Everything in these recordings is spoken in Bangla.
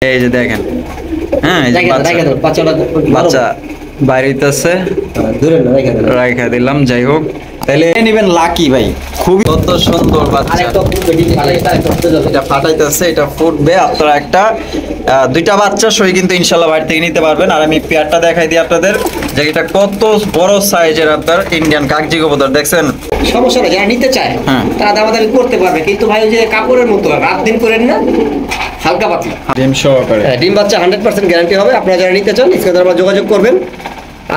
এই যে দেখেন, হ্যাঁ এই যে বাচ্চা বাড়িতেছে, রাইখা দিলাম। যাই হোক, তাহলে নিবেন লাকি ভাই, খুবই কত সুন্দর বাচ্চা। এটা ফাটাইতেছে, এটা ফুটবে। আপনারা একটা দুইটা বাচ্চা সই কিন্তু ইনশাল্লাহ বাড়ি থেকে নিতে পারবেন। আর আমি পেয়ারটা দেখাই দিই আপনাদের, যে এটা কত বড় সাইজের আপনার ইন্ডিয়ান কাগজি কবুতর। দেখছেন, সমস্যা নেই, যারা নিতে চায় তারা দামাদামি করতে পারবে, কিন্তু ভাই ওই যে কাপড়ের মতো রাত দিন করেন না, হালকা পাতলা ডিম সহকারে। ডিম বাচ্চা 100% গ্যারান্টি হবে। আপনারা যারা নিতে চান স্ক্রিনে দেওয়া যোগাযোগ করবেন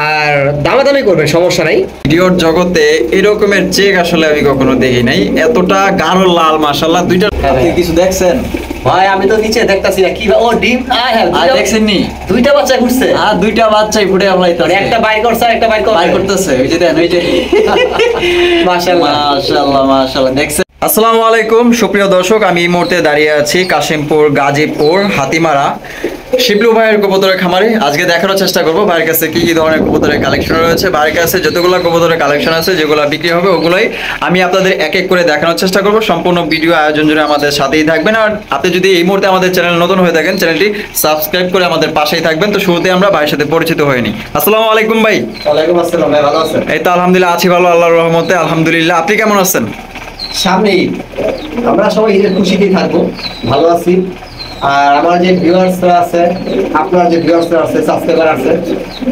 আর দামাদামি করবেন, সমস্যা নাই। ভিডিওর জগতে এরকমের চেক আসলে আমি কখনো দেখি নাই, এতটা গাঢ় লাল। মাশাআল্লাহ, দুইটা কিছু দেখছেন ভাই? আমি তো নিচে দেখতাছি না কি ও ডিম দেখছেন নি, দুইটা বাচ্চা ঘুরছে আর দুইটা বাচ্চাই ফুটে ফেলাইতেছে। একটা বাইর করছে আর একটা বাইর করতেছে, ওই যে দেন, ওই যে মাশাআল্লাহ মাশাআল্লাহ মাশাআল্লাহ। দেখছেন, আসসালামু আলাইকুম সুপ্রিয় দর্শক, আমি এই মুহূর্তে দাঁড়িয়ে আছি কাশিমপুর গাজীপুর হাতিমারা শিবলু ভাইয়ের কবুতরের খামারে। আজকে দেখানোর চেষ্টা করবো ভাইয়ের কাছে কি কি ধরনের কবুতরের কালেকশন রয়েছে। ভাইয়ের কাছে যতগুলো কবুতরের কালেকশন আছে, যেগুলো বিক্রি হবে, ওগুলোই আমি আপনাদের এক এক করে দেখানোর চেষ্টা করবো। সম্পূর্ণ ভিডিও আয়োজন জুড়ে আমাদের সাথেই থাকবেন। আর আপনি যদি এই মুহূর্তে আমাদের চ্যানেল নতুন হয়ে থাকেন, চ্যানেলটি সাবস্ক্রাইব করে আমাদের পাশেই থাকবেন। তো শুরুতে আমরা ভাইয়ের সাথে পরিচিত হয়নি। আসসালামু আলাইকুম ভাই। ওয়ালাইকুম আসসালাম ভাই, ভালো আছেন? এই তো আলহামদুলিল্লাহ আছি ভালো, আল্লাহর রহমতে আলহামদুলিল্লাহ। আপনি কেমন আছেন? সামনেই আমরা সবাই ঈদের খুশিতেই থাকবো, ভালো আছি। আর আমার যে ভিউয়ার্সরা আছে, আপনারা যে ভিউয়ার্সরা আছে, সাবস্ক্রাইবার আছে,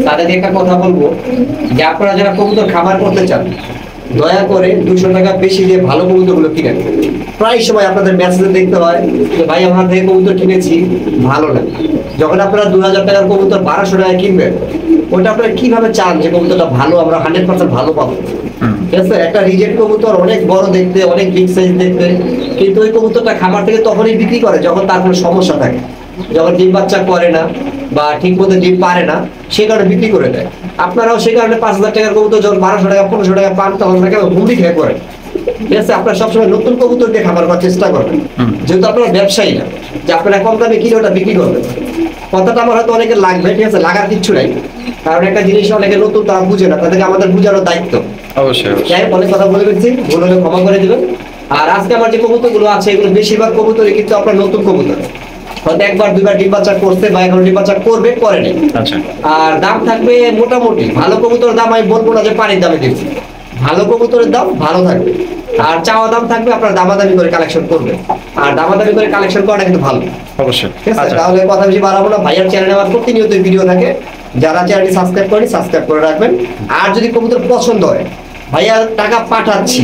তাদেরকে একটা কথা বলবো যে আপনারা যারা কবুতর খামার করতে চান, দয়া করে 200 টাকা বেশি দিয়ে ভালো কবুতরগুলো কিনেন। প্রায় সময় আপনাদের মেসেজে দেখতে হয় যে ভাই আমার থেকে কবুতর কিনেছি ভালো না। যখন আপনারা 2000 টাকার কবুতর 1200 টাকায় কিনবেন, ওটা আপনারা কিভাবে চান যে কবুতরটা ভালো, আমরা 100% ভালো পাবো? ঠিক আছে, একটা রিজেক্ট কবুতর অনেক বড় দেখতে, অনেক বিগ সাইজ দেখতে, কিন্তু ওই কবুতরটা খামার থেকে তখনই বিক্রি করে যখন তার কোনো সমস্যা থাকে, যখন ডিম বাচ্চা করে না বা ঠিক মতো ডিম পারে না, সে কারণে বিক্রি করে দেয়। আপনারাও সেই কারণে 5000 টাকার কবুতর যখন 1200 টাকা 1500 টাকা পান, তখন তাকে ঘুমড়ি খেয়ে পড়ে। ঠিক আছে, আপনারা সবসময় নতুন কবুতরকে খাবার করার চেষ্টা করবেন, যেহেতু আপনারা ব্যবসায়ী না যে আপনারা কম দামে কিনে ওটা বিক্রি করবেন। কথাটা আমার হয়তো অনেকে লাগবে, ঠিক আছে, লাগার কিচ্ছু নাই, কারণ একটা জিনিস অনেকে নতুন তারা বুঝে না, তাদেরকে আমাদের বুঝানোর দায়িত্ব। অবশ্যই যাই হোক, অনেক কথা বলে ফেলছি, ভুল হলে ক্ষমা করে দিবেন। আর আজকে আমার যে কবুতর গুলো আছে, এগুলো বেশিরভাগ কবুতরই কিন্তু আপনার নতুন কবুতর, হয়তো একবার দুইবার ডিম বাচ্চা করছে বা এখন ডিম বাচ্চা করবে, করেনি। আচ্ছা, আর দাম থাকবে মোটামুটি। ভালো কবুতরের দাম আমি বলবো না যে পানির দামে দিচ্ছি, ভালো কবুতরের দাম ভালো থাকবে। আর চাওয়া দাম থাকবে, আপনার দামাদামি করে কালেকশন করবে, আর দামাদামি করে কালেকশন করাটা কিন্তু ভালো। অবশ্যই। ঠিক আছে, তাহলে কথা বেশি বাড়াবো না। ভাইয়ার চ্যানেলে আমার প্রতিনিয়ত ভিডিও থাকে, যারা চ্যানেলটি সাবস্ক্রাইব করেন সাবস্ক্রাইব করে রাখবেন। আর যদি কবুতর পছন্দ হয়, ভাইয়া টাকা পাঠাচ্ছি,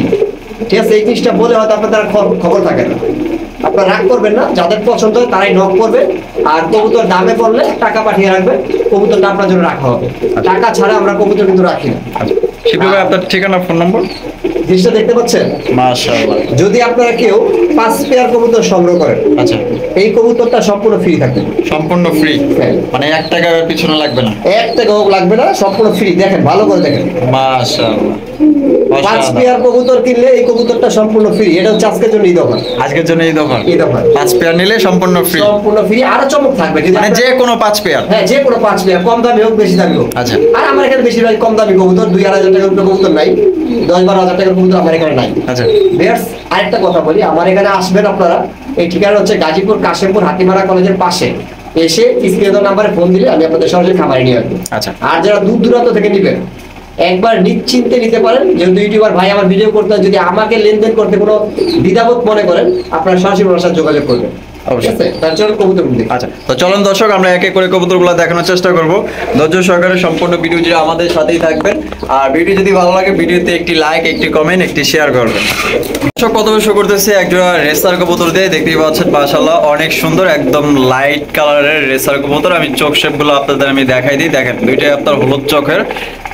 ঠিক আছে, এই জিনিসটা বলে হয়তো আপনার খবর থাকে না, আপনারা রাগ করবেন না। যাদের পছন্দ হয় তারাই নক করবে, আর কবুতর দামে পড়লে টাকা পাঠিয়ে রাখবেন, কবুতরটা আপনার জন্য রাখা হবে। টাকা ছাড়া আমরা কবুতর কিন্তু রাখি না। শিবলু ভাই, আপনার ঠিকানা, ফোন নম্বর? জিনিসটা দেখতে পাচ্ছেন, মাশাআল্লাহ। যদি আপনারা কেউ 5 পেয়ার কবুতর সংগ্রহ করেন, আচ্ছা, এই কবুতরটা সম্পূর্ণ ফ্রি থাকবে। সম্পূর্ণ ফ্রি, মানে 1 টাকার পিছনে লাগবে না? 1 টাকাও লাগবে না, সম্পূর্ণ ফ্রি। দেখেন, ভালো করে দেখেন, মাশাআল্লাহ। 5 পেয়ার কবুতর কিনলে এই কবুতরটা সম্পূর্ণ ফ্রি। এটা হচ্ছে আজকের জন্য ঈদ অফার। আজকের জন্য Eid offer, Eid offer. 5 pair নিলে সম্পূর্ণ ফ্রি। সম্পূর্ণ ফ্রি। আরো চমক থাকবে, মানে যে কোনো 5 পেয়ার? হ্যাঁ, যে কোনো 5 পেয়ার, কম দামি হোক বেশি দামি হোক। আচ্ছা। আর আমার এখানে বেশিরভাগ কম দামি কবুতর, 2-2,500 টাকার কবুতর নাই, 10-12 হাজার টাকার কবুতর আমার এখানে নাই। আচ্ছা, বেশ, আরেকটা কথা বলি, আমার এখানে আসবেন আপনারা, এই ঠিকানা হচ্ছে গাজীপুর কাশিমপুর হাতিমারা কলেজের পাশে। এসে স্ক্রিনে নাম্বারে ফোন দিলে আমি আপনাদের সরাসরি খামারে নিয়ে আসবো। আচ্ছা। আর যারা দূর দূরান্ত থেকে নেবেন, একবার নিশ্চিন্তে নিতে পারেন, যেহেতু ইউটিউবার ভাই আমার ভিডিও করতে হয়, যদি আমাকে লেনদেন করতে কোনো দ্বিধাবোধ মনে করেন, আপনারা সরাসরি ওনার সাথে যোগাযোগ করবেন। আচ্ছা, তো চলুন দর্শক, আমরা এক এক করে কবুতরগুলো দেখানোর চেষ্টা করব। ধৈর্য সহকারে সম্পূর্ণ ভিডিও জুড়ে আমাদের সাথেই থাকবেন। আর ভিডিও যদি ভালো লাগে, ভিডিওতে একটি লাইক, একটি কমেন্ট, একটি শেয়ার করবেন। দর্শক, প্রথমে শুরু করতেছি একজোড়া রেসার কবুতর দিয়ে। দেখতেই পাচ্ছেন মাশাআল্লাহ, অনেক সুন্দর, একদম লাইট কালারের রেসার কবুতর। আমি চোখ শেপগুলো আপনাদের আমি দেখাই দিই। দেখেন, দুইটাই আপনার হলুদ চোখের।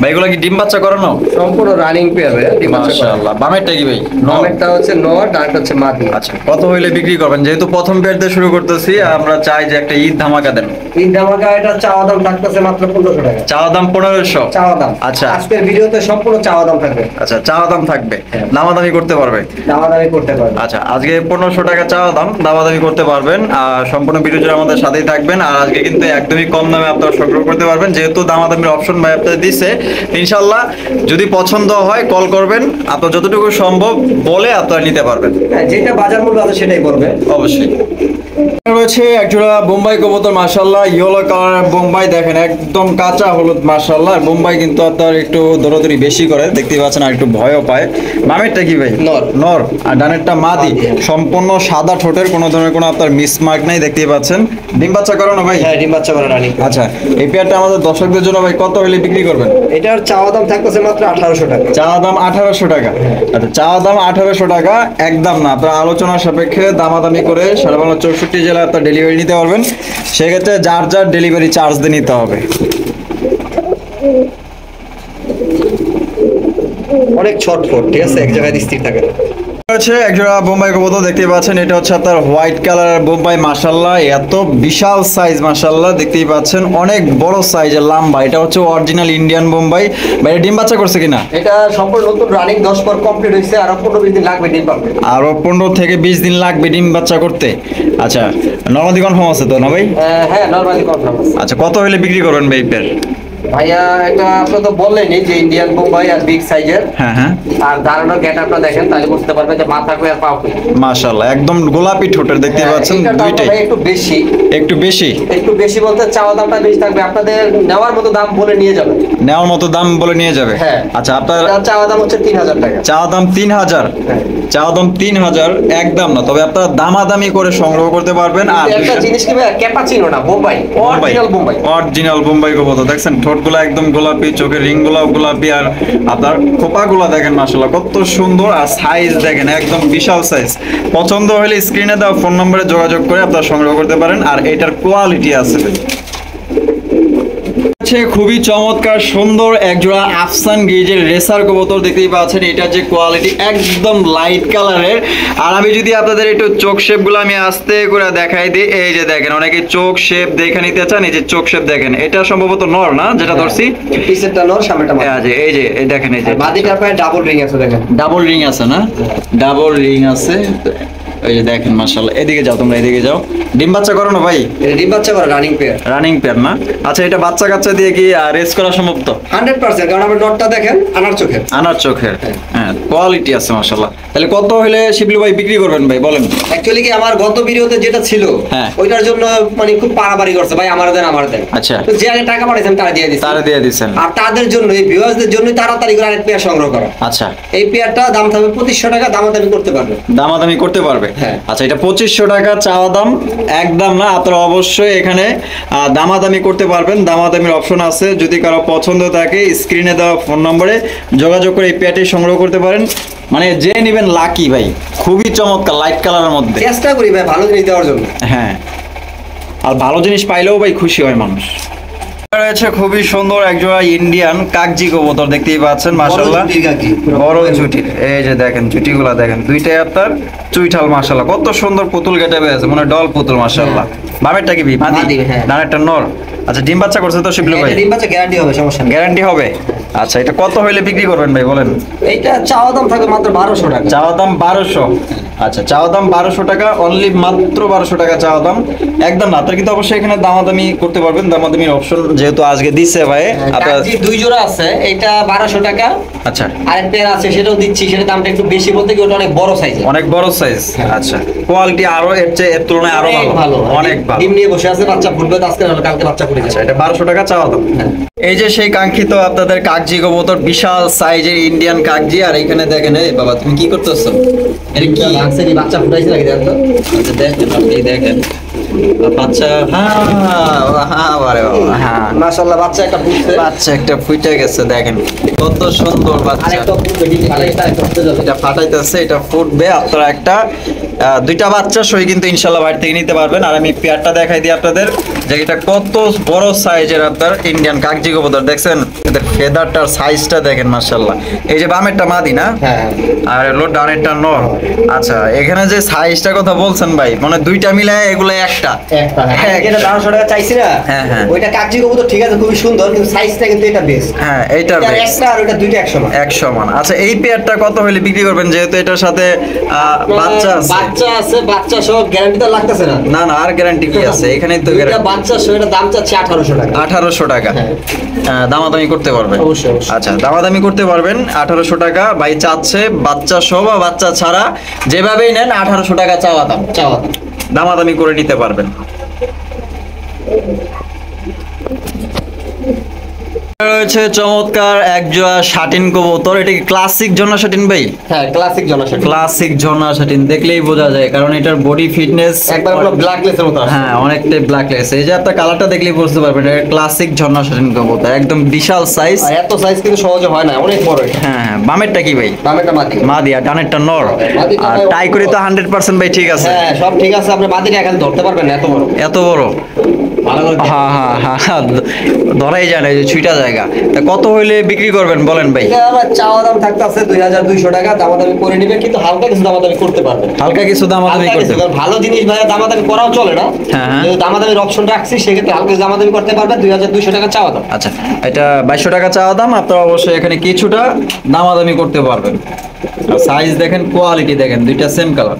ভাই, এগুলো কি ডিম বাচ্চা করানো? সম্পূর্ণ রানিং পেয়ার ভাই, ডিম বাচ্চা করানো। মাশাআল্লাহ। বামেরটা কি ভাই? নরটা হচ্ছে নর, ডানটা হচ্ছে মাদি। আচ্ছা, কত হইলে বিক্রি করবেন? যেহেতু প্রথম পেয়ার দিয়ে শুরু করতেছি, আমরা চাই যে একটা ঈদ ধামাকা দেন। ঈদ ধামাকা, এটা চাওয়া দাম থাকতেছে মাত্র 1500 টাকা। চাওয়া দাম 1500? চাওয়া দাম। আচ্ছা, আজকের ভিডিওতে সম্পূর্ণ চাওয়া দাম থাকবে। আচ্ছা, চাওয়া দাম থাকবে, দামাদামি করতে পারবে? দামাদামি করতে পারবে। আচ্ছা, আজকে 1500 টাকা চাওয়া দাম, দামাদামি করতে পারবেন। আর সম্পূর্ণ ভিডিও জুড়ে আমাদের সাথেই থাকবেন। আর আজকে কিন্তু একদমই কম দামে আপনারা সংগ্রহ করতে পারবেন, যেহেতু দামাদামির অপশন ভাই আপনাদের দিচ্ছে। ইনশাআল্লাহ যদি পছন্দ হয় কল করবেন, আপনার যতটুকু সম্ভব বলে আপনারা নিতে পারবেন। হ্যাঁ, যেটা বাজার মূল্য আছে সেটাই বলবে। অবশ্যই। রয়েছে একজোড়া বোম্বাই কবুতর, মাশাআল্লাহ ইয়েলো কালার বোম্বাই, দেখেন একদম কাঁচা হলুদ মাশাআল্লাহ। আর বোম্বাই কিন্তু আপনার একটু দৌড়াদৌড়ি বেশি করে দেখতে পাচ্ছেন, আর একটু ভয়ও পায়। বামেরটা কি ভাই? নর। নর। আর ডানেরটা মাদি, সম্পূর্ণ সাদা ঠোঁটের, কোনো ধরনের কোনো আপনার মিসমার্ক নাই, দেখতেই পাচ্ছেন। ডিম বাচ্চা করো না ভাই? হ্যাঁ, ডিম বাচ্চা করা রানী। আচ্ছা, এই পেয়ারটা আমাদের দর্শকদের জন্য ভাই কত হলে বিক্রি করবেন? এটার চাওয়া দাম থাকতেছে মাত্র 1800 টাকা। চাওয়া দাম 1800 টাকা। আচ্ছা, চাওয়া দাম 1800 টাকা, একদম না, আপনার আলোচনা সাপেক্ষে দামাদামি করে সারা বাংলা 64 জেলায় আপনার ডেলিভারি নিতে পারবেন। সেক্ষেত্রে যার যার ডেলিভারি চার্জ দিয়ে নিতে হবে। অনেক ছটফট, ঠিক আছে, এক জায়গায় স্থির থাকে না। হচ্ছে একজোড়া বোম্বাই কবুতর দেখতে পাচ্ছেন, এটা হচ্ছে আপনার হোয়াইট কালার বোম্বাই, মাশাআল্লাহ এত বিশাল সাইজ, মাশাআল্লাহ দেখতেই পাচ্ছেন, অনেক বড় সাইজের লম্বা। এটা হচ্ছে অরিজিনাল ইন্ডিয়ান বোম্বাই। ভাই ডিম বাচ্চা করছে কিনা? এটা সম্পূর্ণ নতুন রানিং, 10 পর কমপ্লিট হয়েছে, আর 15-20 দিন লাগবে ডিম পারবে। আরো 15 থেকে 20 দিন লাগবে ডিম বাচ্চা করতে। আচ্ছা, নর্মাদি কনফার্ম আছে তো না ভাই? হ্যাঁ, নরমালি কনফার্ম আছে। আচ্ছা, কত হলে বিক্রি করবেন ভাই পেয়ার? ভাইয়া এটা আপনি তো বললেনই যে ইন্ডিয়ান বোম্বাই আর বিগ সাইজের, হ্যাঁ হ্যাঁ, আর দাঁড়ানোর গেটআপটা দেখেন তাহলে বুঝতে পারবেন যে মাথা কই আর পা কই। মাশাআল্লাহ একদম গোলাপি ঠোঁটের, দেখতে পাচ্ছেন এটার দামটা দুইটাই ভাই একটু বেশি। একটু বেশি। একটু বেশি বলতে চাওয়া দামটা বেশি থাকবে, আপনাদের নেওয়ার মতো দাম বলে নিয়ে যাবে। নেওয়ার মতো দাম বলে নিয়ে যাবে? হ্যাঁ। আচ্ছা, আপনার এটার চাওয়া দাম হচ্ছে 3000 টাকা। চাওয়া দাম 3000? হ্যাঁ। চাওয়া দাম 3000, একদম না, তবে আপনারা দামাদামি করে সংগ্রহ করতে পারবেন। আর একটা জিনিস কি ভাই, ক্যাপাচিনো না, বোম্বাই, অরিজিনাল বোম্বাই। অরিজিনাল বোম্বাই কবুতর দেখছেন, ঠোঁটগুলো একদম গোলাপি, চোখের রিং গুলো গোলাপি, আর আপনার খোপাগুলো দেখেন মাশাআল্লাহ কত সুন্দর, আর সাইজ দেখেন একদম বিশাল সাইজ। পছন্দ হলে স্ক্রিনে দেওয়া ফোন নম্বরে যোগাযোগ করে আপনারা সংগ্রহ করতে পারেন। আর এটার কোয়ালিটি আছে খুবই চমৎকার সুন্দর একজোড়া আফসান গেজের রেসার কবুতর, দেখতেই পাচ্ছেন। এটা যে কোয়ালিটি একদম লাইট কালারের। আর আমি যদি আপনাদের একটু চোখ শেপ গুলো আমি আস্তে করে দেখাই দিই, এই যে দেখেন, অনেকে চোখ শেপ দেখে নিতে চান, এই যে চোখ শেপ দেখেন, এটা সম্ভবত নর না, যেটা ধরছি পিছেরটা নর, সামনেটা মাদি। এই যে এই দেখেন, এই যে মাদিটার পায়ে ডাবল রিং আছে, দেখেন ডাবল রিং আছে না, ডাবল রিং আছে, এই যে দেখেন মাশাআল্লাহ। এদিকে যাও তোমরা, এদিকে যাও। ডিম বাচ্চা করো না ভাই? এটা ডিম বাচ্চা করা রানিং পেয়ার। রানিং পেয়ার না? আচ্ছা, এটা বাচ্চা কাচ্চা দিয়ে কি রেস করা সম্ভব তো? 100%, কারণ আমার নটটা দেখেন আনার চোখের। আনার চোখের, হ্যাঁ, কোয়ালিটি আছে মাশাআল্লাহ। তাহলে কত হলে শিবলু ভাই বিক্রি করবেন ভাই বলেন? অ্যাকচুয়ালি কি আমার গত ভিডিওতে যেটা ছিল, হ্যাঁ, ওইটার জন্য মানে খুব পারাবারি করছে, ভাই আমার দেন আমার দেন। আচ্ছা, তো যে আগে টাকা পাঠাইছেন তারা দিয়ে দিয়েছে, তারা দিয়ে দিয়েছেন। আর তাদের জন্য, এই ভিউয়ার্সদের জন্য তাড়াতাড়ি করে আরেক পেয়ার সংগ্রহ করা। আচ্ছা, এই পেয়ারটা দাম থাকবে 2500 টাকা, দামাদামি করতে পারবে। দামাদামি করতে পারবে? হ্যাঁ। আচ্ছা, এটা 2500 টাকা চাওয়া দাম, একদম না, আপনারা অবশ্যই এখানে দামাদামি করতে পারবেন। দামাদামির অপশন আছে, যদি কারো পছন্দ থাকে স্ক্রিনে দেওয়া ফোন নম্বরে যোগাযোগ করে এই পেয়ারটি সংগ্রহ করতে পারেন। মানে যে নেবেন লাকি ভাই, খুবই চমৎকার লাইট কালারের মধ্যে। চেষ্টা করি ভাই ভালো জিনিস দেওয়ার জন্য। হ্যাঁ, আর ভালো জিনিস পাইলেও ভাই খুশি হয় মানুষ। রয়েছে খুবই সুন্দর একজোড়া ইন্ডিয়ান কাকজি কবুতর, দেখতেই পাচ্ছেন মাশাআল্লাহ, বড় জুটির। এই যে দেখেন জুটিগুলা দেখেন, দুইটাই আপনার চুইঠাল মাশাআল্লাহ, কত সুন্দর পুতুল গেটআপে আছে, মানে ডল পুতুল মাশাআল্লাহ। বামেরটা কি মাদি? হ্যাঁ। ডানেরটা নর। আচ্ছা, ডিম বাচ্চা করছে তো শিবলু ভাই? ডিম বাচ্চা গ্যারান্টি হবে, সমস্যা নেই। গ্যারান্টি হবে? আচ্ছা, এটা কত হইলে বিক্রি করবেন ভাই বলেন? এইটা চাওয়া দাম থাকবে মাত্র 1200 টাকা। চাওয়া দাম 1200? আচ্ছা, চাওয়া দাম 1200 টাকা, অনলি মাত্র 1200 টাকা চাওয়া দাম, একদম না। আপনারা কিন্তু অবশ্যই এখানে দামাদামি করতে পারবেন, দামাদামির অপশন যেহেতু আজকে দিচ্ছে ভাই আপনারা। কাকজি দুই জোড়া আছে, এটা 1200 টাকা। আচ্ছা, আরেক পেয়ার আছে সেটাও দিচ্ছি, সেটা দামটা একটু বেশি বলতে কি ওটা অনেক বড় সাইজ, অনেক বড় সাইজ। আচ্ছা, কোয়ালিটি আরো এর চেয়ে এর তুলনায় আরো ভালো, অনেক ভালো। ডিম নিয়ে বসে আছে, বাচ্চা ফুটবে আজকে না কালকে বাচ্চা ফুটে যাচ্ছে। এটা 1200 টাকা চাওয়া দাম। এই যে সেই কাঙ্ক্ষিত আপনাদের কাকজি কবুতর, বিশাল সাইজের ইন্ডিয়ান কাকজি। আর এখানে দেখেন, এই বাবা তুমি কি করতেছো? এটা কি লাগছে, কি বাচ্চা ফুটাইছে নাকি দেখেন তো? আচ্ছা, দেখেন আপনি দেখেন বাচ্চা, হ্যাঁ হ্যাঁ, আরে বাবা, হ্যাঁ মাশাআল্লাহ বাচ্চা একটা ফুটছে, বাচ্চা একটা ফুটে গেছে, দেখেন কত সুন্দর বাচ্চা। আরেকটা ফুটবে, ডিম ফাটাইছে, আরেকটা ফুটে যাবে। এটা ফাটাইতেছে, এটা ফুটবে। আপনারা একটা দুইটা বাচ্চা সই কিন্তু ইনশাল্লাহ বাইরে থেকে নিতে পারবেন। আর আমি পেয়ারটা দেখাই দিই আপনাদের, যে এটা কত বড় সাইজের আপনার ইন্ডিয়ান কাকজি কবুতর, দেখছেন এদের ফেদারটার সাইজটা দেখেন মাশাআল্লাহ। এই যে বামেরটা মাদি না, হ্যাঁ, আর হলো ডানেরটা নর। আচ্ছা, এখানে যে সাইজটা কথা বলছেন ভাই, মানে দুইটা মিলায় এগুলো একটা হ্যাঁ, যেটা 1200 টাকা চাইছি না, হ্যাঁ, হ্যাঁ। ওইটা কাকজি কবুতর ঠিক আছে, খুবই সুন্দর, কিন্তু সাইজটা কিন্তু এটা বেস্ট। হ্যাঁ, এইটা এটা বেশ একটা আর ওইটা দুইটা 100 100 মান। আচ্ছা, এই পেয়ারটা কত হলে বিক্রি করবেন, যেহেতু এটার সাথে বাচ্চা আছে? বাচ্চা আছে, বাচ্চা সহ গ্যারান্টি তো লাগতেছে না। না না, আর গ্যারান্টি কি আছে? এখানেই তো এটা গ্যারান্টি। বাচ্চা সহ এটা দাম চাচ্ছে 1800 টাকা। 1800 টাকা, দামাদামি করতে পারবেন? অবশ্যই, অবশ্যই। আচ্ছা, দামাদামি করতে পারবেন। 1800 টাকা ভাই চাচ্ছে, বাচ্চা সহ বা বাচ্চা ছাড়া যেভাবেই নেন 1800 টাকা চাওয়া দাম। দামাদামি করে নিতে পারবেন। রয়েছে চমৎকার এক জোড়া শাটিন কবুতর। এটা কি ক্লাসিক ঝর্ণা শাটিন ভাই? হ্যাঁ, ক্লাসিক জনা শাটিন। ক্লাসিক ঝর্ণা শাটিন দেখলেই বোঝা যায়, কারণ এটার বডি ফিটনেস একবার পুরো ব্ল্যাক লেসের মতো আছে। হ্যাঁ অনেকটাই ব্ল্যাকলেস। এই যে আপনার কালারটা দেখলেই বুঝতে পারবেন এটা ক্লাসিক ঝর্ণা শাটিন কবুতর, একদম বিশাল সাইজ। আর এত সাইজ কিন্তু সহজে হয় না, অনেক বড় এটা। হ্যাঁ হ্যাঁ, বামেরটা কি ভাই? দামেটা মাদি। মাদি আর ডানেরটা নর। মাদিটা আর ভাই টাই করে তো 100% ভাই ঠিক আছে। হ্যাঁ, সব ঠিক আছে, আপনি মাদিটা এখানে ধরতে পারবেন না, এত বড়। এত বড়? ভালো করে দেখেন। হ্যাঁ হ্যাঁ হ্যাঁ হ্যাঁ, ধরাই যায় না, এই যে ছুইটা জায়গা। তা কত হইলে বিক্রি করবেন বলেন ভাই? এটা আমার চাওয়া দাম থাকতেছে 2200 টাকা, দামাদামি করে নিবে, কিন্তু হালকা কিছু দামাদামি করতে পারবেন। হালকা কিছু দামাদামি হালকা করতে কিছু, কারণ ভালো জিনিস ভাই দামাদামি করাও চলে না। হ্যাঁ, হ্যাঁ। যদি দামাদামির অপশন রাখছি সেক্ষেত্রে হালকা কিছু দামাদামি করতে পারবেন। 2200 টাকা চাওয়া দাম। আচ্ছা, এটা 2200 টাকা চাওয়া দাম। আপনারা অবশ্যই এখানে কিছুটা দামাদামি করতে পারবেন। আর সাইজ দেখেন, কোয়ালিটি দেখেন, দুইটা সেম কালার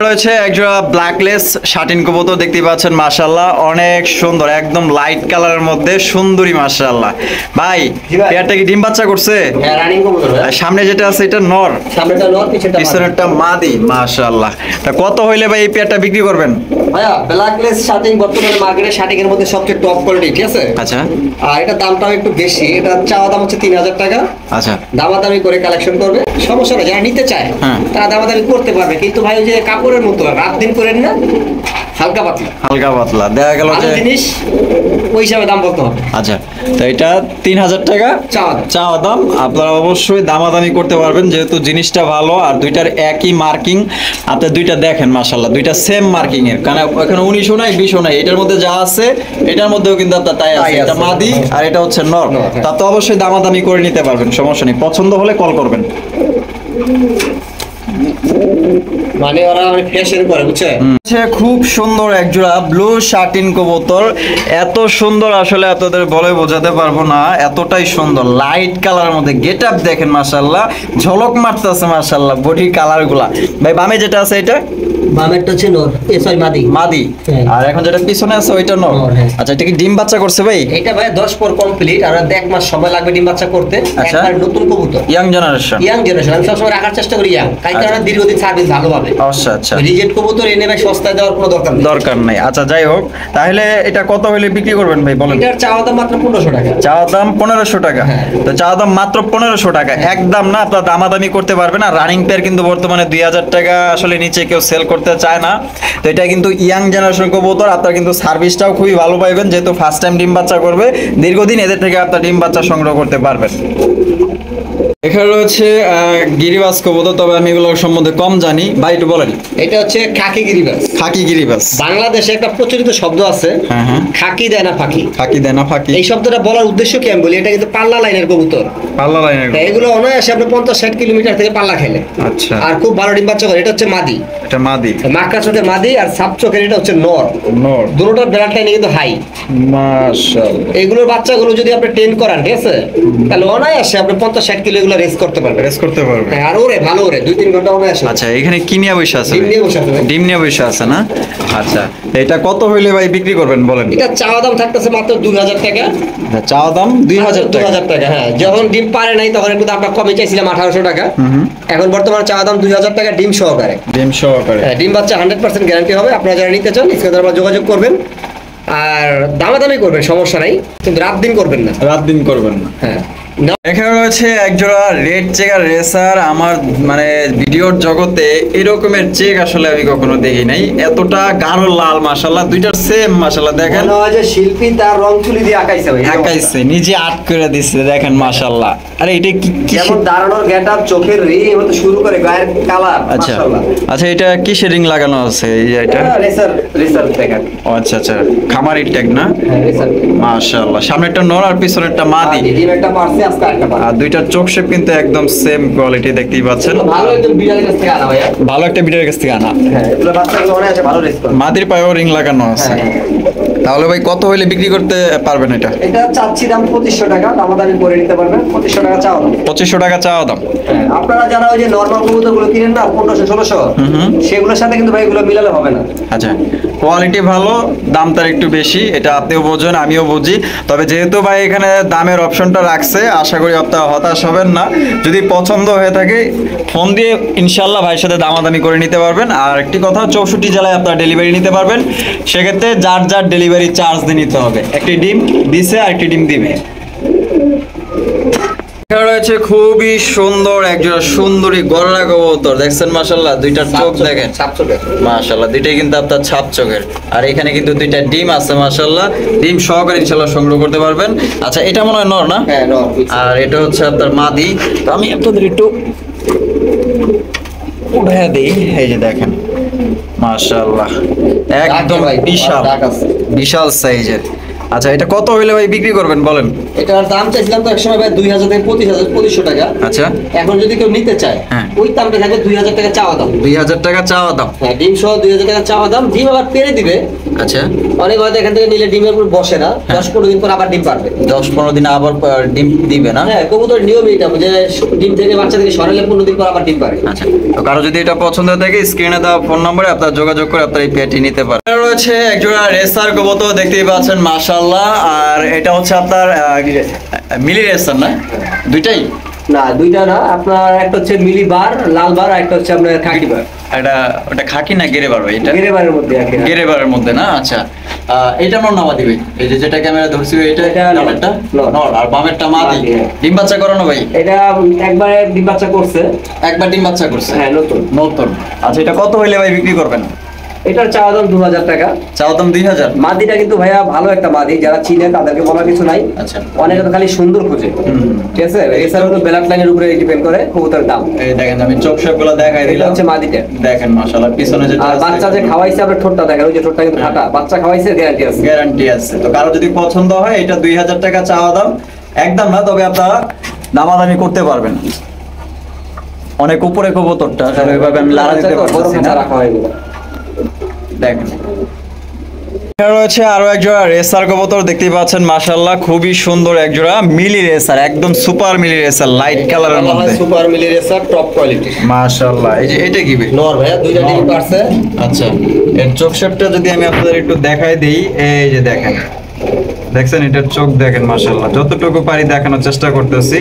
রয়েছে। একজোড়া ব্ল্যাকলেস শাটিন কবুতর দেখতে পাচ্ছেন, মাশাআল্লাহ অনেক সুন্দর, একদম লাইট কালারের মধ্যে সুন্দরী মাশাআল্লাহ। ভাই জি ভাই। পেয়ারটা কি ডিম বাচ্চা করছে? হ্যাঁ, রানিং কবুতর ভাই। আর সামনে যেটা আছে এটা নর, সামনেটা নর, পিছনেটা মাদি। পিছনেরটা মাদি। মাশাআল্লাহ। তা কত হইলে ভাই এই পেয়ারটা বিক্রি করবেন? ভাইয়া ব্ল্যাকলেস শাটিং বর্তমানে মার্কেটে শাটিং এর মধ্যে সবচেয়ে টপ কোয়ালিটি, ঠিক আছে? আচ্ছা আর এটা দামটাও একটু বেশি, এটা চাওয়া দাম হচ্ছে 3000 টাকা। আচ্ছা, দামাদামি করে কালেকশন করবে, সমস্যা নেই। যারা নিতে চায় হ্যাঁ। তারা দামাদামি করতে পারবে, কিন্তু ভাই ওই যে কাপড়ের মতো রাত দিন করেন না, হালকা পাতলা হালকা পাতলা দেখা গেল ভালো যে। জিনিস, ওই হিসাবে দাম বলতে হবে। আচ্ছা, তো এটা 3000 টাকা চাওয়া দাম। চাওয়া দাম। আপনারা অবশ্যই দামাদামি করতে পারবেন, যেহেতু জিনিসটা ভালো আর দুইটার একই মার্কিং। আপনি দুইটা দেখেন মাশাআল্লাহ, দুইটা সেম মার্কিং এর, কারণ এখানে 19ও নাই 20ও নাই, এটার মধ্যে যা আছে এটার মধ্যেও কিন্তু আপনার তাই আছে। তাই এটা আছে। মাদি আর এটা হচ্ছে নর। নর, হ্যাঁ। তা তো অবশ্যই দামাদামি করে নিতে পারবেন, সমস্যা নেই। পছন্দ হলে কল করবেন। মানে ওরা অনেক ফ্যাশন করে, বুঝছে? হচ্ছে খুব সুন্দর একজোড়া ব্লু শাটিন কবুতর। এত সুন্দর আসলে আপনাদের বলে বোঝাতে পারবো না, এতটাই সুন্দর লাইট কালারের মধ্যে। গেট আপ দেখেন মাশাআল্লাহ, ঝলক মারতেছে মাশাআল্লাহ বডি কালার গুলা। ভাই বামে যেটা আছে এটা বামেরটা হচ্ছে নর, সরি মাদি। মাদি, হ্যাঁ। আর এখন যেটা পিছনে আছে ওইটা নর। নর, হ্যাঁ। আচ্ছা, এটা কি ডিম বাচ্চা করছে ভাই? এটা ভাই 10 পর কমপ্লিট, আর 1 মাস সময় লাগবে ডিম বাচ্চা করতে। আচ্ছা। একবার নতুন কবুতর, ইয়াং জেনারেশন। ইয়াং জেনারেশন, আমি সবসময় রাখার চেষ্টা করি ইয়াং, কারণ আচ্ছা। তারা দীর্ঘদিন সার্ভিস ভালো পাবে। আচ্ছা আচ্ছা, রিজেক্ট কবুতর এনে ভাই সস্তায় দেওয়ার কোনো দরকার নেই। দরকার নাই। আচ্ছা যাই হোক, তাহলে এটা কত হলে বিক্রি করবেন ভাই বলেন? এটার চাওয়া দাম মাত্র 1500 টাকা। চাওয়া দাম 1500 টাকা। হ্যাঁ। তো চাওয়া দাম মাত্র 1500 টাকা, একদম না। আপনার দামাদামি করতে পারবেন। আর রানিং পেয়ার কিন্তু বর্তমানে 2000 টাকা আসলে নিচে কেউ সেল করতে চায় না। তো এটা কিন্তু ইয়াং জেনারেশন কবুতর, আপনার কিন্তু সার্ভিসটাও খুবই ভালো পাইবেন, যেহেতু ফার্স্ট টাইম ডিম বাচ্চা করবে। দীর্ঘদিন এদের থেকে আপনার ডিম বাচ্চা সংগ্রহ করতে পারবেন। এখানে রয়েছে গিরিবাজ কবুতর, তবে আমি এগুলোর সম্বন্ধে কম জানি। ভাই একটু বলেন। এটা হচ্ছে খাকি গিরিবাজ। খাকি গিরিবাজ। বাংলাদেশে একটা প্রচলিত শব্দ আছে, হ্যাঁ হ্যাঁ, খাকি দেয় না ফাঁকি। খাকি দেয় না ফাঁকি। এই শব্দটা বলার উদ্দেশ্য কি আমি বলি, এটা কিন্তু পাল্লা লাইনের কবুতর। পাল্লা লাইনের। তা এগুলো অনায়াসে আপনি 50-60 কিলোমিটার থেকে পাল্লা খেলে, আচ্ছা, আর খুব ভালো ডিম বাচ্চা করে। এটা হচ্ছে মাদি, এটা মাদি। মাক্কা চোখের মাদি, আর সাপ চোখের এটা হচ্ছে নর। নর। দুটোটার ব্লাড লাইন কিন্তু হাই। মাশাআল্লাহ। এগুলোর বাচ্চাগুলো যদি আপনি ট্রেন করান, ঠিক আছে, তাহলে অনায়াসে আপনি 50-60 কিলো এগুলো রেস করতে পারবেন। রেস করতে পারবে। হ্যাঁ, আর ওরে ভালো, ওরে 2-3 ঘন্টা অনায়াসে। আচ্ছা, এখানে কি নিয়ে বসে আছে? ডিম নিয়ে বসে আছে ভাই। ডিম নিয়ে বসে আছে না? আচ্ছা, এটা কত হইলে ভাই বিক্রি করবেন বলেন? এটা চাওয়া দাম থাকতেছে মাত্র 2000 টাকা। চাওয়া দাম 2000 টাকা। 2000 টাকা, হ্যাঁ। যখন ডিম পারে নাই তখন একটু দামটা কমে চাইছিলাম 1800 টাকা। এখন বর্তমানে চাওয়া দাম 2000 টাকা ডিম সহকারে। ডিম সহকারে। হ্যাঁ, ডিম বাচ্চা 100% গ্যারান্টি হবে। আপনারা যারা নিতে চান স্ক্রিনে দেওয়া যোগাযোগ করবেন, আর দামাদামি করবেন, সমস্যা নাই, কিন্তু রাত দিন করবেন না। রাত দিন করবেন না। হ্যাঁ। এখানে রয়েছে একজোড়া রেড চেকার রেসার। আমার মানে ভিডিওর জগতে এরকমের চেক আসলে আমি কখনো দেখি নাই, এতটা গাঢ় লাল মাশাআল্লাহ, দুইটার সেম মাশাআল্লাহ। দেখেন মনে হয় যে শিল্পী তার রং তুলি দিয়ে আঁকাইছে ভাই। আঁকাইছে, নিজে আর্ট করে দিচ্ছে, দেখেন মাশাআল্লাহ। আরে এটা কি যেমন দাঁড়ানোর গেটআপ, চোখের রিং হতে শুরু করে গায়ের কালার, আচ্ছা মাশাআল্লাহ। আচ্ছা, এটা কি শেডিং লাগানো আছে এই যে এটা? রেসার, রেসার দেখেন। ও আচ্ছা আচ্ছা, খামারি ট্যাগ না? হ্যাঁ, রেসার। মাশাআল্লাহ, সামনেরটা নর আর পিছনেরটা মাদি। ডিম একটা পারছে, আজকে একটা পারছে। আর দুইটার চোখ শেপ কিন্তু একদম সেম কোয়ালিটি, দেখতেই পাচ্ছেন। ভালো একদম বিড়ালের কাছ থেকে আনা ভাইয়া। ভালো একটা বিটের কাছ থেকে আনা। হ্যাঁ, এগুলো বাচ্চাগুলো অনেক আছে, ভালো রেস করে। মাদির পায়েও রিং লাগানো আছে। হ্যাঁ। তাহলে ভাই কত হইলে বিক্রি করতে পারবেন এটা? এটা চাচ্ছি দাম 2500 টাকা, দামাদামি করে নিতে পারবেন। 2500 টাকা চাও দাম। 2500 টাকা চাওয়া দাম। আপনারা যারা ওই যে নরমাল কবুতরগুলো কিনেন না 1500 1600, সেগুলোর সাথে কিন্তু ভাই এগুলো মিলালে হবে না। আচ্ছা, কোয়ালিটি ভালো, দাম তার একটু বেশি, এটা আপনিও বোঝেন আমিও বুঝি। তবে যেহেতু ভাই এখানে দামের অপশনটা রাখছে, আশা করি আপনারা হতাশ হবেন না। যদি পছন্দ হয়ে থাকে ফোন দিয়ে ইনশাল্লাহ ভাইয়ের সাথে দামাদামি করে নিতে পারবেন। আর একটি কথা, 64 জেলায় আপনারা ডেলিভারি নিতে পারবেন। সেক্ষেত্রে যার যার ডেলিভারি চার্জ দিয়ে নিতে হবে। একটি ডিম দিছে আর একটি ডিম দিবে। এখানে রয়েছে খুবই সুন্দর একজোড়া সুন্দরী গররা কবুতর, দেখছেন মাশাআল্লাহ, দুইটার চোখ দেখেন মাশাআল্লাহ, দুইটাই কিন্তু আপনার ছাপ চোখের। আর এখানে কিন্তু দুইটা ডিম আছে মাশাআল্লাহ, ডিম সহকারে ইনশাআল্লাহ সংগ্রহ করতে পারবেন। আচ্ছা, এটা মনে হয় নর না? হ্যাঁ, নর। আর এটা হচ্ছে আপনার মাদি। তো আমি আপনাদের একটু উঠাইয়া দিই, এই যে দেখেন মাশাআল্লাহ, একদম বিশাল বিশাল সাইজের। আচ্ছা, এটা কত হইলে ভাই বিক্রি করবেন বলেন? এটার দাম চাইছিলাম তো একসময় ভাই 2000 থেকে 2500 টাকা। আচ্ছা, এখন যদি কেউ নিতে চায় ওই দামটা থাকবে 2000 টাকা চাওয়া দাম। 2000 টাকা চাওয়া দাম। হ্যাঁ, ডিম সহ 2000 টাকা চাওয়া দাম। ডিম আবার পেরে দিবে। আচ্ছা, অনেক হয়তো এখান থেকে নিলে ডিমের উপর বসে না, 10-15 দিন পর আবার ডিম পারবে। 10-15 দিন আবার ডিম দিবে না? হ্যাঁ, কবুতর নিয়ম এটা যে ডিম থেকে বাচ্চা থেকে সরালে 15 দিন পর আবার ডিম পারে। আচ্ছা, তো কারো যদি এটা পছন্দ হয়ে থাকে স্ক্রিনে দেওয়া ফোন নম্বরে আপনারা যোগাযোগ করে আপনারা এই পেটি নিতে পারেন। এটা রয়েছে একজোড়া রেসার কবুতর, দেখতেই পাচ্ছেন মাশাআল্লাহ। আর এটা হচ্ছে আপনার মিলি রেসার না? দুইটাই? না, দুইটা না, আপনার একটা হচ্ছে মিলি বার লাল বার, আর একটা হচ্ছে আপনার খাকি বার। এটা ওটা খাকি না গেরে বার ভাই? এটা গেরে বারের মধ্যে আছে। গেরে বারের মধ্যে না? আচ্ছা, এটা নর নামা দিবে? এই যে যেটা ক্যামেরা ধরছি এটা ডানেরটা নর আর বামেরটা মাদি। ডিম বাচ্চা করানো ভাই? এটা একবারে ডিম বাচ্চা করছে। একবার ডিম বাচ্চা করছে? হ্যাঁ, নতুন নতুন। আচ্ছা, এটা কত হইলে ভাই বিক্রি করবেন? এটার চাওয়া দাম 2000 টাকা। চাওয়া দাম 2000? মাদিটা কিন্তু ভাইয়া ভালো একটা মাদি, যারা চিনে তাদেরকে বলার কিছু নাই। আচ্ছা, অনেকে তো খালি সুন্দর খোঁজে, ঠিক আছে? এছাড়া হলো ব্লাড লাইনের উপরে ডিপেন্ড করে কবুতরের দাম। এই দেখেন আমি চোখ সবগুলো দেখাই এটা দিলাম। হচ্ছে মাদিটা, দেখেন মাশাআল্লাহ, পিছনে যেটা আর আছে বাচ্চা যে খাওয়াইছে আপনার ঠোঁটটা দেখেন, ওই যে ঠোঁটটা কিন্তু ফাটা, বাচ্চা খাওয়াইছে, গ্যারান্টি আছে। গ্যারান্টি আছে। তো কারো যদি পছন্দ হয়, এটা 2000 টাকা চাওয়া দাম, একদম না, তবে আপনারা দামাদামি করতে পারবেন। অনেক উপরে কবুতরটা, কারণ এইভাবে আমি লাড়া দিতে পারছি না। রাখা হয় এগুলো। দেখেন এখানে রয়েছে আরো একজোড়া রেসার কবুতর, দেখতেই পাচ্ছেন মাশাআল্লাহ, খুবই সুন্দর একজোড়া মিলি রেসার, একদম সুপার মিলি রেসার, লাইট কালারের মধ্যে। সুপার মিলি রেসার, টপ কোয়ালিটি মাশাআল্লাহ। এই যে এটা কি ভাই? নর ভাইয়া, দুইটা ডিম পারছে। আচ্ছা, এর চোখ শেপটা যদি আমি আপনাদের একটু দেখাই দেই, এই যে দেখেন, দেখছেন এটার চোখ দেখেন মাশাআল্লাহ, যতটুকু পারি দেখানোর চেষ্টা করতেছি।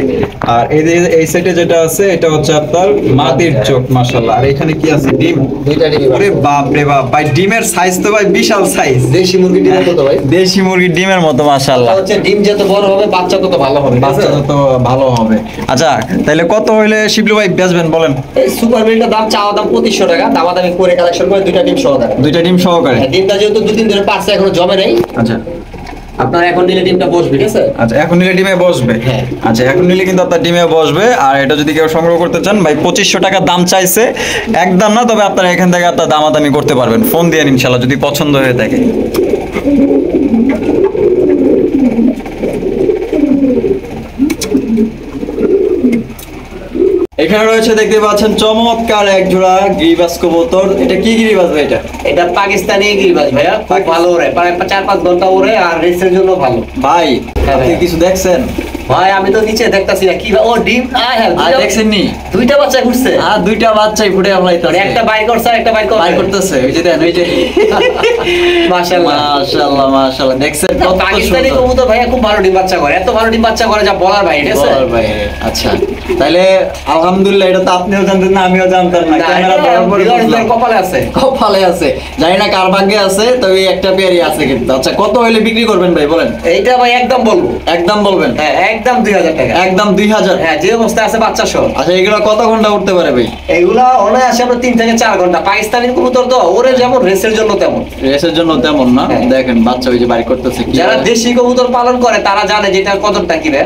আর এই যে এই সাইডে যেটা আছে এটা হচ্ছে আপনার মাটির চোখ মাশাআল্লাহ। আর এখানে কি আছে? ডিম। দুইটা ডিম। ওরে বাপ রে বাপ ভাই, ডিমের সাইজ তো ভাই বিশাল সাইজ। দেশি মুরগি ডিমের মতো ভাই। দেশি মুরগির ডিমের মতো মাশাআল্লাহ। হচ্ছে ডিম যত বড় হবে বাচ্চা তত ভালো হবে, বাচ্চা তো ভালো হবে। আচ্ছা, তাহলে কত হইলে শিবলু ভাই বেচবেন বলেন? এই সুপার মিলিটার দাম চাওয়া দাম 2500 টাকা, দামাদামি করে কালেকশন করে দুইটা ডিম সহকারে। দুইটা ডিম সহকারে? ডিমটা যেহেতু দুদিন ধরে পারছে, এখনো জমে নেই। আচ্ছা, আপনার এখন নিলে ডিমটা বসবে, ঠিক আছে? আচ্ছা, এখন নিলে ডিমে বসবে? হ্যাঁ। আচ্ছা, এখন নিলে কিন্তু আপনার ডিমে বসবে। আর এটা যদি কেউ সংগ্রহ করতে চান ভাই, 2500 টাকা দাম চাইছে, একদম না, তবে আপনারা এখান থেকে আপনার দামাদামি করতে পারবেন ফোন দিয়ে ইনশাআল্লাহ, যদি পছন্দ হয়ে থাকে। এখানে রয়েছে দেখতে পাচ্ছেন চমৎকার এক জোড়া গিরিবাজ কবুতর। এটা কি গিরিবাজ ভাই? এটা পাকিস্তানি গিরিবাজ ভাইয়া, খুব ভালো ওড়ে, প্রায় 4-5 ঘন্টা ওড়ে, আর রেসের জন্য ভালো ভাই। হ্যাঁ আপনি ভাই। কিছু দেখছেন ভাই? আমি তো নিচে দেখতাছি না কি ও ডিম। আর দেখছেন নি? দুইটা বাচ্চা ঘুরছে, আর দুইটা বাচ্চাই ফুটে আমলাইতেছে। একটা বাইর করছে আর একটা বাইর করতেছে, ওই যে দেন, ওই যে মাশাআল্লাহ মাশাআল্লাহ মাশাআল্লাহ, দেখছেন কত পাকিস্তানি সুন্দর। কবুতর ভাইয়া খুব ভালো ডিম বাচ্চা করে, এত ভালো ডিম বাচ্চা করে যা বলার ভাই, ঠিক আছে? বলার বাইরে। আচ্ছা, তাহলে আলহামদুলিল্লাহ, এটা তো আপনিও জানতেন না, আমিও জানতাম না। না, ক্যামেরা এটা ধরার পরে বিরাট বুঝলাম। কপালে আছে। কপালে আছে, জানি না কার ভাগ্যে আছে, তবে একটা পেয়ারই আছে কিন্তু। আচ্ছা, কত হইলে বিক্রি করবেন ভাই বলেন? এইটা ভাই একদম বলবো, একদম বলবেন? হ্যাঁ একদম 2000 টাকা। একদম 2000? হ্যাঁ, যে অবস্থায় আছে বাচ্চা সহ। আচ্ছা, এগুলো কত ঘন্টা উঠতে পারে ভাই? এগুলা অনায়াসে আমরা 3 থেকে 4 ঘন্টা। পাকিস্তানি কবুতর তো ওরে যেমন রেসের জন্য তেমন। রেসের জন্য তেমন না? হ্যাঁ। দেখেন বাচ্চা ওই যে বাড়ি করতেছে কি। যারা দেশি কবুতর পালন করে তারা জানে যে এটার কদরটা কি রে।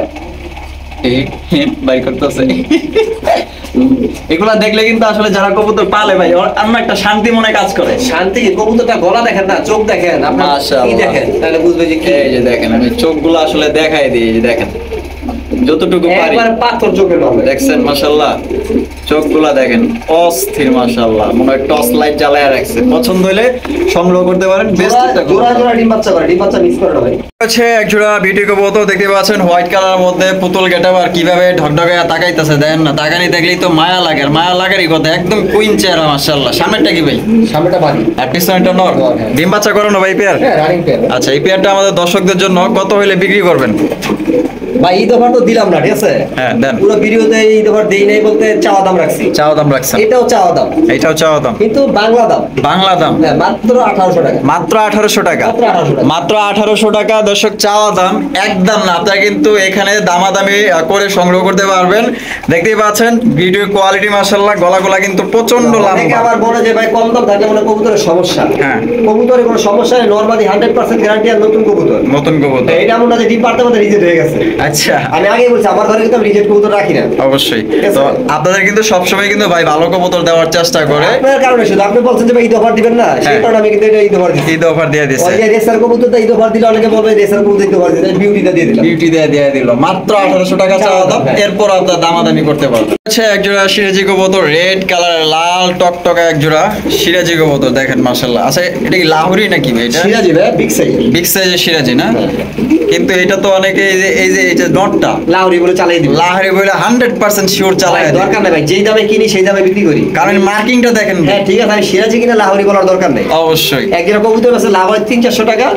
বাড়ি করতেছে এগুলা দেখলে কিন্তু আসলে যারা কবুতর পালে ভাই, আমার একটা শান্তি মনে কাজ করে। শান্তি কি? কবুতরটা গলা দেখেন না, চোখ দেখেন, আপনার কি মাশাআল্লাহ। দেখেন, তাহলে বুঝবে যে কি। এই যে দেখেন, আমি চোখগুলো আসলে দেখাই দিই, এই যে দেখেন যতটুকু পারি একবার পাথর চোখের মতো। দেখছেন মাশাআল্লাহ, চোখগুলা দেখেন অস্থির মাশাআল্লাহ, মনে হয় টর্চ লাইট জ্বালায় রাখছে। পছন্দ হলে সংগ্রহ করতে পারেন। বেস্ট জোড়া জোড়া ডিম বাচ্চা করে, ডিম বাচ্চা মিস করে না ভাই। আছে এক জোড়া বিউটি কবুতর দেখতে পাচ্ছেন, হোয়াইট কালারের মধ্যে পুতুল গেটআপ, আর কিভাবে ঢকঢকে তাকাইতেছে দেখেন না, তাকানি দেখলেই তো মায়া লাগে, আর মায়া লাগারই কথা, একদম কুইন চেহারা মাশাআল্লাহ। সামনেরটা কি ভাই? সামনেটা বাড়ি, আর পিছনেরটা নর। ডিম বাচ্চা করানো ভাই পেয়ার? হ্যাঁ রানিং পেয়ার। আচ্ছা, এই পেয়ারটা আমাদের দর্শকদের জন্য কত হইলে বিক্রি করবেন? ভাই ঈদ অফার তো দিলাম না, ঠিক আছে? হ্যাঁ দেন। পুরো ভিডিওতে ঈদ অফার দেই নাই বলতে চাওয়া দাম রাখছি। চাওয়া দাম রাখছেন? এটাও চাওয়া দাম, এটাও চাওয়া দাম, কিন্তু বাংলা দাম। বাংলা দাম হ্যাঁ, মাত্র 1800 টাকা। মাত্র 1800 টাকা। মাত্র 1800 টাকা। মাত্র 1800 টাকা দর্শক, চাওয়া দাম, একদম না। আপনারা কিন্তু এখানে দামাদামি করে সংগ্রহ করতে পারবেন। দেখতেই পাচ্ছেন ভিডিও কোয়ালিটি মাশাআল্লাহ, গলাগুলা কিন্তু প্রচন্ড অনেকে লম্বা। আবার বলে যে ভাই কম দাম থাকলে মানে কবুতরের সমস্যা। হ্যাঁ। কবুতরে কোনো সমস্যা নেই, নরমালি 100% গ্যারান্টি আর নতুন কবুতর। নতুন কবুতর। এটা এমন না যে ডিম পারতে পারতে রিজেক্ট হয়ে গেছে। আচ্ছা, আমি আগেই বলছি আমার ঘরে কিন্তু রিজেক্ট কবুতর রাখি না। অবশ্যই। ঠিক আছে। তো আপনাদের কিন্তু সবসময় কিন্তু ভাই ভালো কবুতর দেওয়ার চেষ্টা করে। আপনার কারণে শুধু আপনি বলছেন যে ভাই ঈদ অফার দিবেন না, সেই হ্যাঁ। কারণে আমি কিন্তু এটা ঈদ অফার দিচ্ছি। ঈদ অফার দিয়ে দিছে, ওই যে রেসার কবুতরটা ঈদ অফার দিলে অনেকে বলবে রেসার কবুতর ঈদ অফার দিতে, বিউটিটা দিয়ে দিলাম। বিউটি দিয়ে দিল। মাত্র 1800 টাকা চাওয়া দাম, হ্যাঁ। এরপর আপনার দামাদামি করতে পারবেন। আচ্ছা, এক জোড়া সিরাজি কবুতর, রেড কালার, লাল টকটকা এক জোড়া সিরাজি কবুতর দেখেন মাশাআল্লাহ। আচ্ছা, এটা কি লাহোরি নাকি ভাই? এটা সিরাজি ভাই, বিগ সাইজ। বিগ সাইজের সিরাজি না? কিন্তু এটা তো অনেকে এই যে নটটা লাহোরি বলে চালাই দিবে। লাহোরি বলে 100% শিওর চালায় ভাই, দেয়। দরকার নাই ভাই, যেই দামে কিনি সেই দামে বিক্রি করি। কারণ মার্কিংটা দেখেন ভাই। হ্যাঁ ঠিক আছে, আমি সিরাজি কিনা লাহোরি বলার দরকার নেই। অবশ্যই। একদিন কবুতর আছে লাভ হয় 300-400 টাকা,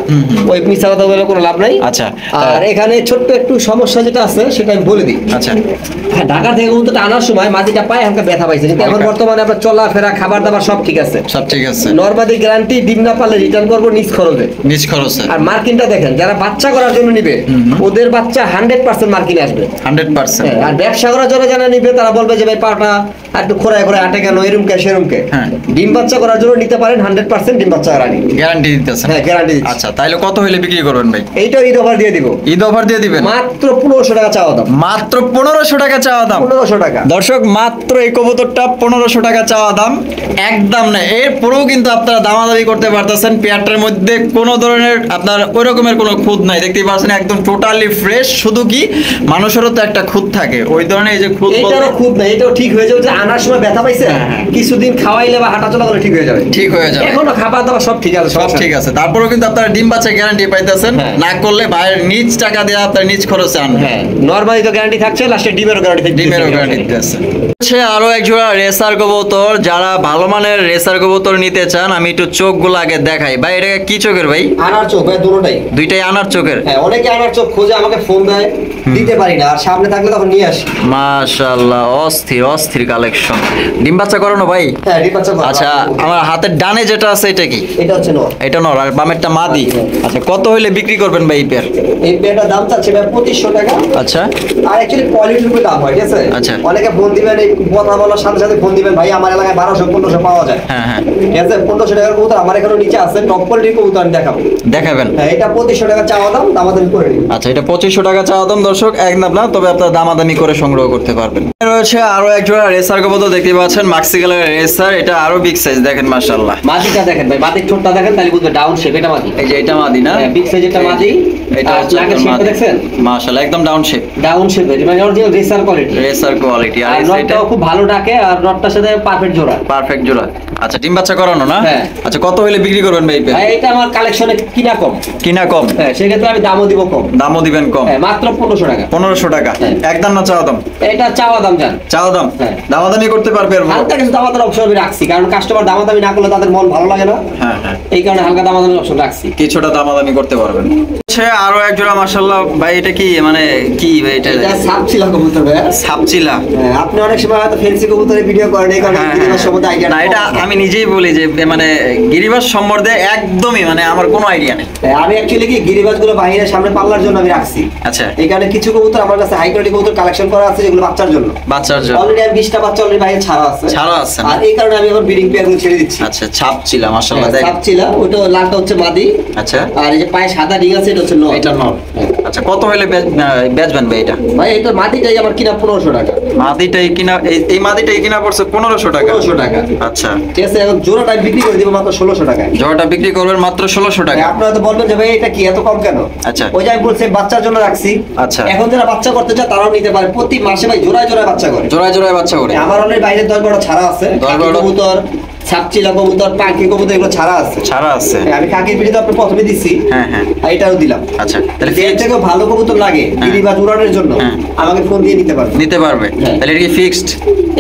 ওই মিথ্যা কথা বলে কোনো লাভ নাই। আচ্ছা। আর এখানে ছোট্ট একটু সমস্যা যেটা আছে সেটা আমি বলে দিই। আচ্ছা, হ্যাঁ, ঢাকা থেকে কবুতরটা আনার সময় মাটিটা পায়ে হালকা ব্যথা পাইছে, কিন্তু এখন হালকা। বর্তমানে আপনার চলাফেরা খাবার দাবার সব ঠিক আছে। সব ঠিক আছে, নরমালি গ্যারান্টি, ডিম না পারলে রিটার্ন করবো নিজ খরচে। নিজ খরচে। আর মার্কিনটা দেখেন, যারা বাচ্চা করার জন্য নিবে ওদের বাচ্চা 100% মার্কিন আসবে। 100%। হ্যাঁ, আর ব্যবসা করার জন্য যারা নিবে তারা বলবে যে ভাই পাটা একটু খোরায় খোরায় আটে কেন, এরমকে সেরমকে। হ্যাঁ। ডিম বাচ্চা করার জন্য নিতে পারেন 100% ডিম বাচ্চা রানি। গ্যারান্টি দিতেছেন? হ্যাঁ, গ্যারান্টি দিচ্ছি। আচ্ছা, তাইলে কত হইলে বিক্রি করবেন ভাই? এইটাও ঈদ অফার দিয়ে দিব, ঈদ অফার দিয়ে দিবেন? মাত্র 1500 টাকা চাওয়া দাম। মাত্র 1500 টাকা চাওয়া দাম। 1500 টাকা। দর্শক, মাত্র এই কবুতরটা 1500 টাকা চাওয়া দাম, একদম না। এরপরেও কিন্তু আপনারা দামাদামি করতে পারতেছেন। পেয়ারটার মধ্যে কোনো ধরনের আপনার ওই রকমের কোনো খুঁত নাই, দেখতেই পাচ্ছেন একদম টোটালি ফ্রেশ। শুধু কি মানুষেরও তো একটা খুঁত থাকে, ওই ধরনের এই যে খুঁত এটারও খুব না, এটাও ঠিক হয়ে যাবে। যে আনার সময় ব্যথা পাইছে, হ্যাঁ। কিছুদিন খাওয়াইলে বা হাঁটা চলা করলে ঠিক হয়ে যাবে। ঠিক হয়ে যাবে, এখনো খাবার দাবার সব ঠিক আছে, সব ঠিক আছে। তারপরেও কিন্তু আপনারা ডিম বাচ্চা গ্যারান্টি পাইতেছেন, হ্যাঁ। না করলে বাইরের নিজ টাকা দিয়ে আপনার নিজ খরচে আনবেন। হ্যাঁ, নরমালি তো গ্যারান্টি থাকছে, লাস্টে ডিমেরও গ্যারান্টি থাকছে। ডিমেরও গ্যারান্টি দিতেছে। হচ্ছে আরো এক জোড়া রেসার কবুতর, যারা ভালো মানের রেসার কবুতর নিতে চান, আমি একটু চোখগুলো আগে দেখাই। ভাই এটা কি চোখের ভাই? আনার চোখ ভাই, দুটোটাই। দুইটাই আনার চোখের? হ্যাঁ, অনেকে আনার চোখ খোঁজে, আমাকে ফোন দেয়, দিতে পারি না, আর সামনে থাকলে তখন নিয়ে আসি। মাশাআল্লাহ, অস্থির অস্থির কালেকশন। ডিম বাচ্চা করানো ভাই? হ্যাঁ, ডিম বাচ্চা করা। আচ্ছা, আমার হাতের ডানে যেটা আছে এটা কি? এটা হচ্ছে নর। এটা নর, আর বামেরটা মাদি। আচ্ছা, কত হইলে বিক্রি করবেন ভাই এই পেয়ার? এই পেয়ারটার দাম চাচ্ছে ভাই 2500 টাকা। আচ্ছা আর অ্যাকচুয়ালি কোয়ালিটির উপর দাম হয়, ঠিক আছে? আচ্ছা। অনেকে ফোন দিবেন, এই কথা বলার সাথে সাথে ফোন দিবেন, ভাই আমার এলাকায় 1200-1500 পাওয়া যায়। হ্যাঁ হ্যাঁ, ঠিক আছে, 1500 টাকার কবুতর আমার এখানে নিচে আছে, টপ কোয়ালিটির কবুতর আমি দেখাবো। দেখাবেন? হ্যাঁ, এটা 2500 টাকা চাওয়া দাম, দামাদামি করে নিন। আচ্ছা, এটা 2500 টাকা চাওয়া দাম দর্শক, একদম না, তবে আপনারা দামাদামি করে সংগ্রহ করতে পারবেন। রয়েছে আরো এক জোড়া রেসার কবুতর, দেখতে পাচ্ছেন মাক্সি কালারের রেসার। এটা আরো বিগ সাইজ, দেখেন মাশাআল্লাহ। মাটিটা দেখেন ভাই, মাটির ঠোঁটটা দেখেন, তাহলে বুঝবে ডাউন শেপ। এটা মাটি, এই যে এটা মাদি না? বিগ সাইজেরটা মাটি। এটা আর হচ্ছে নাকের শেপটা দেখছেন? মাশাআল্লাহ, একদম ডাউন শেপ, ডাউন শেপের, মানে original racer quality. Racer quality. আর আর এই সাইডে নটটাও খুব ভালো ডাকে, আর নটটার সাথে পারফেক্ট জোড়া। পারফেক্ট জোড়া। আচ্ছা, ডিম বাচ্চা করানো না? হ্যাঁ। আচ্ছা, কত হইলে বিক্রি করবেন ভাই? ভাই, এটা আমার কালেকশনে কিনা কম। কিনা কম? হ্যাঁ, সেক্ষেত্রে আমি দামও দিব কম। দামও দিবেন কম? হ্যাঁ, মাত্র 1500 টাকা। 1500 টাকা। হ্যাঁ। একদম না চাওয়া দাম? এটা চাওয়া দাম জান। চাওয়া দাম? হ্যাঁ। দামাদামি করতে পারবে আর হালকা কিছু দামাদার অপশন আমি রাখছি, কারণ কাস্টমার দামাদামি না করলে তাদের মন ভালো লাগে না। হ্যাঁ হ্যাঁ, এই কারণে হালকা দামাদামি অপশন রাখছি। কিছুটা দামাদামি করতে পারবেন। হচ্ছে আরো এক জোড়া মাশাআল্লাহ ভাই, এটা কি মানে কি ভাই? এটা এটা সাপ ছিল কবুতর ভাই। সাপচিলা? হ্যাঁ, আপনি অনেক সময় হয়তো ফেন্সি কবুতরের ভিডিও করেন, এই কারণে হ্যাঁ, গিরিবাস সম্বন্ধে আইডিয়া না, এটা আমি নিজেই বলি যে মানে গিরিবাস সম্বন্ধে একদমই মানে আমার কোনো আইডিয়া নেই। আমি অ্যাকচুয়ালি কি গিরিবাস গুলো বাইরের সামনে পাল্লার জন্য আমি রাখছি। আচ্ছা, এই কারণে কিছু কবুতর আমার কাছে হাই কোয়ালিটি কবুতর কালেকশন করা আছে, যেগুলো বাচ্চার জন্য। বাচ্চার জন্য অলরেডি আমি 20টা বাচ্চা অলরেডি বাইরে ছাড়া আছে। ছাড়া আছে না? আর এই কারণে আমি এখন ব্রিডিং পেয়ার গুলো ছেড়ে দিচ্ছি। আচ্ছা, ছাপচিলা মাশাআল্লাহ, সাপ ছিল, ওটা লালটা হচ্ছে মাদি। আচ্ছা, আর এই যে পায়ে সাদা রিং আছে, এটা হচ্ছে নর। এটা নর। আচ্ছা, কত হইলে বেচবেন ভাই এটা? ভাই, এটা মাটিটাই আমার কিনা 1500 টাকা। মাদিটাই কিনা এই মাদিটাই কিনা পড়ছে 1500 টাকা। 1500 টাকা। আচ্ছা, ঠিক আছে, এখন জোড়াটা বিক্রি করে দিব মাত্র 1600 টাকায়। জোড়াটা বিক্রি করবেন মাত্র 1600 টাকা। আপনারা তো বলবেন যে ভাই এটা কি এত কম কেন? আচ্ছা। ওই যে আমি বলছি বাচ্চার জন্য রাখছি। আচ্ছা। এখন যারা বাচ্চা করতে চায় তারাও নিতে পারে। প্রতি মাসে ভাই জোড়ায় জোড়ায় বাচ্চা করে। জোড়ায় জোড়ায় বাচ্চা করে। আমার অনেক বাইরে 10 বড় ছাড়া আছে। 10 বড় কবুতর, সাপচিলা কবুতর, পাখি কবুতর এগুলো ছাড়া আছে। ছাড়া আছে। আমি কাকির ভিডিও তো আপনি প্রথমে দিছি। হ্যাঁ হ্যাঁ। আর এটাও দিলাম। আচ্ছা, তাহলে এর থেকে ভালো কবুতর লাগে গিরিবাজ উড়ানোর জন্য হ্যাঁ। আমাকে ফোন দিয়ে নিতে পারবে। নিতে পারবে। হ্যাঁ। তাহলে এটা কি ফিক্সড?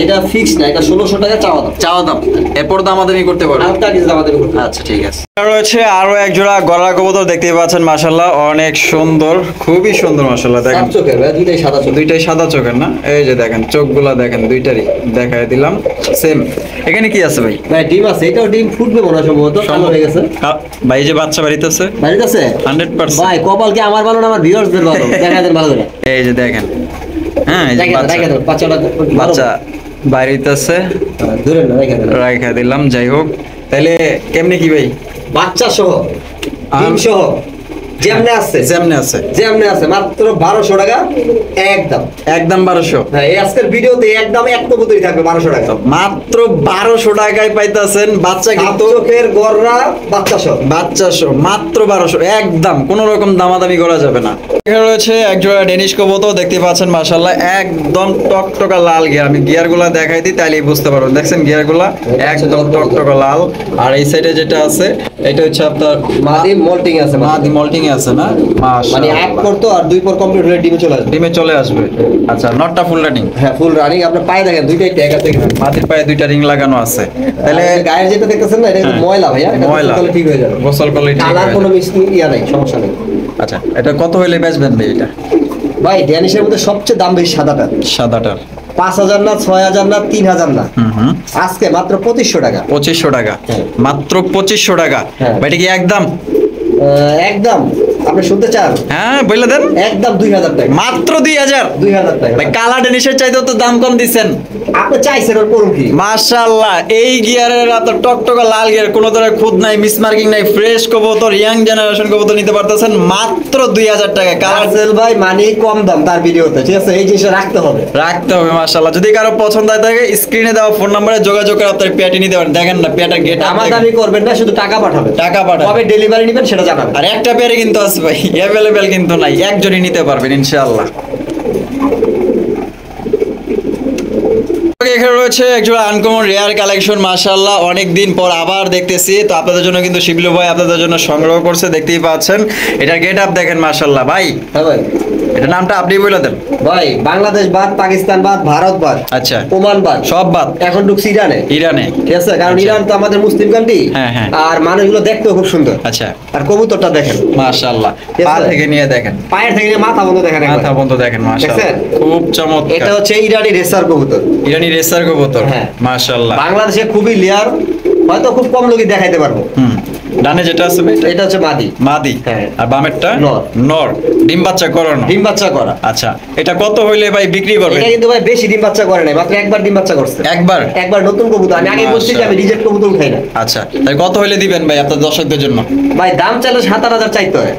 এটা ফিক্স না, এটা 1600 টাকা চাওয়া দাম। চাওয়া দাম, এরপর দামাদামি করতে পারবে। আর টাকা দিয়ে আমাদের করতে হবে। আচ্ছা, ঠিক আছে। রয়েছে আরো এক জোড়া গলা কবুতর, দেখতেই পাচ্ছেন মাশাআল্লাহ অনেক সুন্দর, খুবই সুন্দর মাশাআল্লাহ। দেখেন সাত চোখের ভাই, দুইটাই সাদা চোখ। দুইটাই সাদা চোখের না? এই যে দেখেন চোখগুলা দেখেন, দুইটারই দেখায় দিলাম সেম। এখানে কি আছে ভাই? ভাই ডিম আছে, এটাও ডিম ফুটবে মনে হয় সম্ভবত, কালো হয়ে গেছে। ভাই এই যে বাচ্চা বাড়িতেছে বাড়িতে আছে 100%। ভাই কপাল কি আমার ভালো না আমার ভিউয়ার্সদের ভালো? দেখা দেন ভালো করে। এই যে দেখেন, হ্যাঁ এই যে দেখা বাচ্চা, দেন বাচ্চাটা বাচ্চা বাড়িতেছে, দূরে না দেখা দেন। রাইখা দিলাম। যাই হোক, তাহলে কেমনে কি ভাই? বাচ্চা সহ ডিম সহ যেমনে আছে যেমনে আছে যেমনে আছে মাত্র 1200 টাকা একদম। একদম 1200। হ্যাঁ, এই আজকের ভিডিওতে একদম এক কবুতরই থাকবে 1200 টাকা। মাত্র 1200 টাকায় পাইতাছেন বাচ্চা, কিন্তু চোখের গররা বাচ্চা সহ। বাচ্চা সহ মাত্র 1200, একদম কোনো রকম দামাদামি করা যাবে না। এখানে রয়েছে এক জোড়া ডেনিশ কবুতর, দেখতে পাচ্ছেন মাশাআল্লাহ একদম টকটকা লাল গিয়ার। আমি গিয়ারগুলা দেখাই দিই তাহলেই বুঝতে পারবেন। দেখছেন গিয়ারগুলা একদম টকটকা লাল। আর এই সাইডে যেটা আছে এটা হচ্ছে আপনার মাদি মোল্টিং আছে, মাদি মল্টিং আছে না? মানে মাশাআল্লাহ, এক করতো আর 2 পর কমপ্লিট হলে ডিমে চলে আসবে। ডিমে চলে আসবে। আচ্ছা, নটটা ফুল রানিং? হ্যাঁ, ফুল রানিং। আপনি পায়ে দেখেন দুইটাই ট্যাগ আছে এখানে। মাটির পায়ে দুইটা রিং লাগানো আছে। তাহলে তাহলে গায়ের যেটা দেখতেছেন না, এটা কিন্তু হ্যাঁ। ময়লা ভাইয়া, এটা ময়লা। গোসল করলে ঠিক হয়ে যাবে। গোসল করলে ঠিক কালার হয়ে কোনো যাবে। মিষ্টি ইয়া নাই, সমস্যা নেই। আচ্ছা, এটা কত হইলে বেচবেন ভাই এটা? ভাই ড্যানিশের মধ্যে সবচেয়ে দাম বেশি সাদাটা। সাদাটার 5000 না, 6000 না, 3000 না, হুম আজকে মাত্র 2500 টাকা। 2500 টাকা। হ্যাঁ। মাত্র 2500 টাকা। হ্যাঁ। ভাই এটা কি একদম? একদম আপনি শুনতে চান? হ্যাঁ বলে দেন। একদম 2000 টাকা। মাত্র 2000। 2000 টাকা। ভাই কালা ডেনিশের চাইতেও তো দাম কম দিচ্ছেন। আপনি চাইছেন ওর করুন কি? মাশাআল্লাহ, এই গিয়ারের এত টকটকা লাল গিয়ার, কোনো ধরনের খুদ নাই, মিসমার্কিং নাই, ফ্রেশ কবুতর, ইয়াং জেনারেশন কবুতর নিতে পারতেছেন মাত্র 2000 টাকা। কালার কার্সেল ভাই মানে কম দাম তার ভিডিওতে, ঠিক আছে? এই জিনিসটা রাখতে হবে। রাখতে হবে মাশাআল্লাহ। যদি কারো পছন্দ হয় থাকে স্ক্রিনে দেওয়া ফোন নম্বরে যোগাযোগ করে আপনার পেয়ারটি নিতে পারেন। দেখেন না পেয়ারটার গেট দামাদামি করবেন না, শুধু টাকা পাঠাবেন। টাকা পাঠান। কবে ডেলিভারি নেবেন সেটা জানাবেন। আর একটা পেয়ারে কিন্তু আছে ভাই, অ্যাভেলেবেল কিন্তু নাই, একজনই নিতে পারবেন ইনশাআল্লাহ। এখানে রয়েছে একজোড়া আনকমন রেয়ার কালেকশন মাশাআল্লাহ, অনেক দিন পর আবার দেখতেছি। তো আপনাদের জন্য কিন্তু শিবলু ভাই আপনাদের জন্য সংগ্রহ করছে, দেখতেই পাচ্ছেন। এটার গেট আপ দেখেন মাশাআল্লাহ। ভাই হ্যাঁ ভাই, এটা নামটা আপনি বলে দেন। ভাই বাংলাদেশ বাদ, পাকিস্তান বাদ, ভারত বাদ, আচ্ছা, ওমান বাদ, সব বাদ। এখন ঢুকছি ইরানে। ইরানে? ঠিক আছে, কারণ আচ্ছা। ইরান তো আমাদের মুসলিম কান্ট্রি। হ্যাঁ, হ্যাঁ। আর মানুষগুলো দেখতেও খুব সুন্দর। আচ্ছা, আর কবুতরটা দেখেন মাশাআল্লাহ, ঠিক পা আছে? থেকে নিয়ে দেখেন, পায়ের থেকে নিয়ে মাথা বন্ধ দেখেন একবার। মাথা বন্ধ দেখেন মাশাআল্লাহ, দেখছেন? খুব এটা চমৎকার। হচ্ছে ইরানি রেসার কবুতর। ইরানি রেসার কবুতর। হ্যাঁ। মাশাআল্লাহ। বাংলাদেশে খুবই লেয়ার, হয়তো খুব কম লোকই দেখাইতে পারবো। হুম, ডানে যেটা আছে ভাই এটা হচ্ছে মাদি। মাদি। হ্যাঁ। আর বামেরটা নর। নর, ডিম বাচ্চা করানো। ডিম বাচ্চা করা। আচ্ছা, এটা কত হইলে ভাই বিক্রি করবেন? এটা কিন্তু ভাই বেশি ডিম বাচ্চা করে নাই, মাত্র একবার ডিম বাচ্চা করছে। একবার? একবার নতুন কবুতর। আমি আগে বলছি যে আমি রিজেক্ট কবুতর উঠাই না। আচ্ছা, তাই কত হইলে দিবেন ভাই আপনার দর্শকদের জন্য? ভাই দাম চাইলে 7000 চাইতে হয়।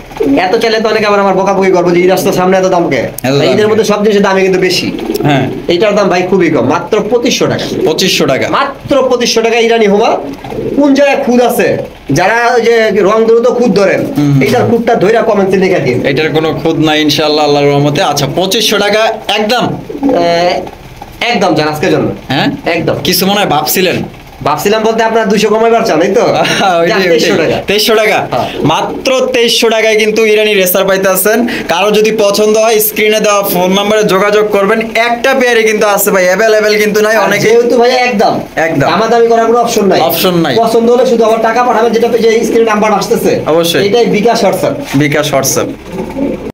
এত চাইলে তো অনেকে আবার আমার বকাবকি করবো যে এই রাস্তার সামনে এত দাম কে। এত দাম এদের কে? মধ্যে সব জিনিসের দামই কিন্তু বেশি। হ্যাঁ, এইটার দাম ভাই খুবই কম, মাত্র 2500 টাকা। 2500 টাকা। মাত্র 2500 টাকা ইরানি হোমা। কোন জায়গায় খুদ আছে? যারা ওই যে রং দ্রুত খুদ ধরেন, এইটার খুদটা ধইরা কমেন্টে লিখে দিন। এটার কোনো খুদ নাই ইনশাআল্লাহ আল্লাহর রহমতে। আচ্ছা, 2500 টাকা একদম? একদম জান আজকের জন্য। হ্যাঁ, একদম। কিছু মনে হয় ভাবছিলেন? ভাবছিলাম বলতে আপনার 200 কমাইবার চান, এই তো? ওইটাই, 2300 টাকা। 2300 টাকা। হ্যাঁ। মাত্র 2300 টাকায় কিন্তু ইরানি রেসার পাইতেছেন। কারো যদি পছন্দ হয় স্ক্রিনে দেওয়া ফোন নম্বরে যোগাযোগ করবেন। একটা পেয়ারে কিন্তু আছে ভাই, অ্যাভেলেবেল কিন্তু নাই। আর অনেকে যেহেতু ভাই একদম একদম। দামাদামি করার কোনো অপশন নাই। অপশন নাই। পছন্দ হলে শুধু আমার টাকা পাঠাবেন, যেটা যে স্ক্রিনে নাম্বার আসতেছে অবশ্যই। এটাই বিকাশ হোয়াটসঅ্যাপ। বিকাশ হোয়াটসঅ্যাপ।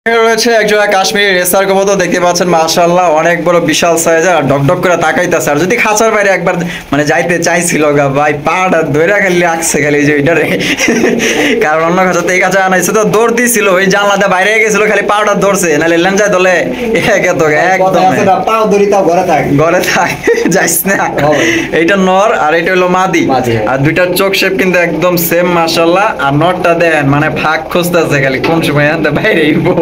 এখানে রয়েছে একজোড়া কাশ্মীরি রেসার কবুতর, দেখতে পাচ্ছেন মাশাআল্লাহ অনেক বড় বিশাল সাইজ, আর ডকডক করে তাকাইতেছে। আর যদি খাঁচার বাইরে একবার মানে যাইতে চাইছিল গা ভাই, পাটা ধরে খালি রাখছে খালি যে ওইটারে। কারণ অন্য খাঁচাতে এই খাঁচা আনাইছে তো দৌড় দিছিল, ওই জানলাতে বাইরে গেছিল, খালি পাটা ধরছে, নাহলে লেঞ্জায় দলে একদম আছে না, পাও ধরি তাও ঘরে থাক। ঘরে থাক, যাইস না। হবে। এইটা নর আর এটা হলো মাদি। মাদি, হ্যাঁ। আর দুইটার চোখ শেপ কিন্তু একদম সেম মাশাআল্লাহ। আর নরটা দেন মানে ফাঁক খুঁজতেছে খালি কোন সময় আনতে বাইরে আইবো।